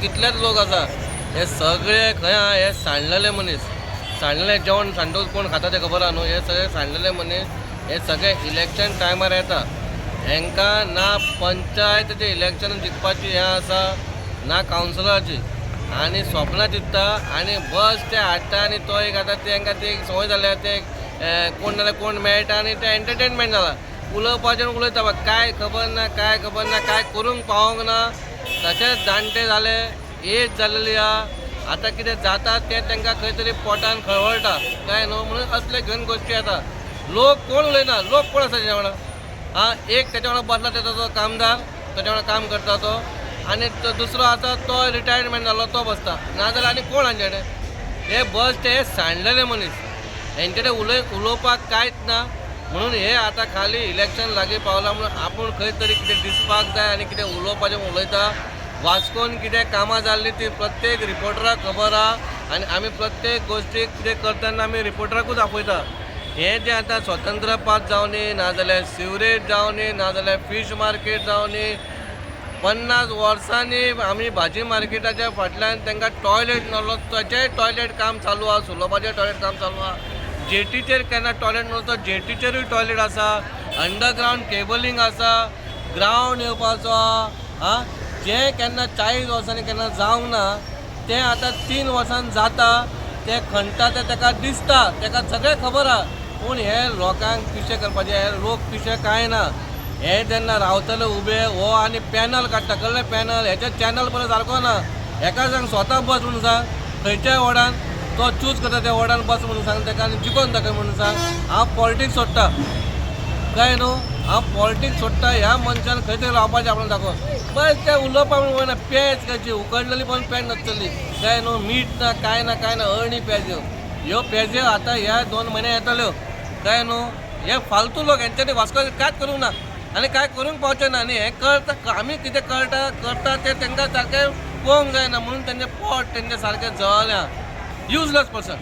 कितलेच लोक आसा हे सगळे खंय आहा हे सांडलेले मनीस. सांडलेले जेवण सांडून कोण खाता ते खबर आहा न्हू. हे सगळे सांडलेले मनीस हे सगळे इलेक्शन टायमार येता. हांकां ना पंचायतीचे इलेक्शन जिखपाची हें आसा ना कावन्सिलराची, आनी स्वप्नां चित्ता आनी बस ते हाडटा आनी तो एक आतां तांकां ती एक संवय जाल्या ते कोण नाल्यार कोण मेळटा आनी ते एंटरटेनमेंट जाला. उलोवपाचें उलयता काय खबर ना काय करूंक पावोंक ना. तशेंच जाणटे जाले, एज जाल्लेली आहा, आतां कितें जाता तें तांकां खंय तरी पोटान खळवळटा काय न्हू. म्हणून असले घेवन गोश्टी येता. लोक कोण उलयना, लोक कोण आसा तेच्या वांगडा. एक तेच्या वांगडा बसला तेजो कामदार, तेच्या वांगडा काम करता तो, आनी दुसरो आसा तो रिटायरमेंट जालो तो बसता. नाजाल्यार आनी कोण हांचे कडेन. हे बस ते सांडलेले मनीस, हेंचे कडेन उलोवपाक कांयच ना. म्हणून हे आतां खाली इलेक्शन लागीं पावलां म्हणून आपूण खंय तरी कितें दिसपाक जाय आनी कितें उलोवपाचें उलयता. वास्कोन कितें कामां जाल्लीं ती प्रत्येक रिपोर्टराक खबर आहा आनी आमी प्रत्येक गोश्टीक कितें करतना आमी रिपोर्टराकूच आपयता. हें जें आतां स्वतंत्र पाथ जावनी, नाजाल्यार सिवरेज जावनी, नाजाल्यार फीश मार्केट जावनी, 50 वर्सांनी आमी भाजी मार्केटाच्या फाटल्यान तांकां टॉयलेट नासलो, ताचेंय टॉयलेट काम चालू आहा, सुलभाचें टॉयलेट काम चालू आहा. जेटीचेर केन्ना टॉयलेट नासलो, जेटीचेरूय टॉयलेट आसा, अंडरग्रावंड केबलींग आसा, ग्रावंड येवपाचो आहा. जें केन्ना 40 वर्सांनी केन्ना जावंक ना तें आतां 3 वर्सान जाता. ते खणटा तें ताका दिसता, ताका सगळें खबर आहा. पूण हे लोकांक पिशे करपाचे, हे लोक पिशे कांय ना. हे जेन्ना रावतले उबे हो आनी पॅनल काडटा, कळ्ळें पॅनल. हेचे चॅनल पळय सारको ना. हेका सांग स्वता बस म्हणून सांग, खंयच्याय वॉर्डान तो चूज करता त्या वॉर्डान बस म्हणून सांग ताका आनी जिखोवन दाखय म्हणून सांग. हांव पॉलिटिक्स सोडटा काय न्हू, हांव पॉलिटिक्स सोडटा. ह्या मनशान खंय तरी रावपाचें आपल्याक दाखोवन. बस ते उलोवपा म्हणून वयना. पेज कशी उकडलेली पण पेज नासतली काय न्हू. मीठ ना काय ना अळणी पेज्यो. ह्यो पेज्यो आतां ह्या 2 म्हयने येतल्यो काय न्हू. हे फालतू लोक हेंच्यांनी वास्को कांयच करूंक ना आनी कांय करूंक पावचें ना. आनी हें कळटा, आमी कितें करता तें तांकां सारकें पळोवंक जायना. म्हणून तेंचें पोट तेंचें सारकें जळल्या. Useless person.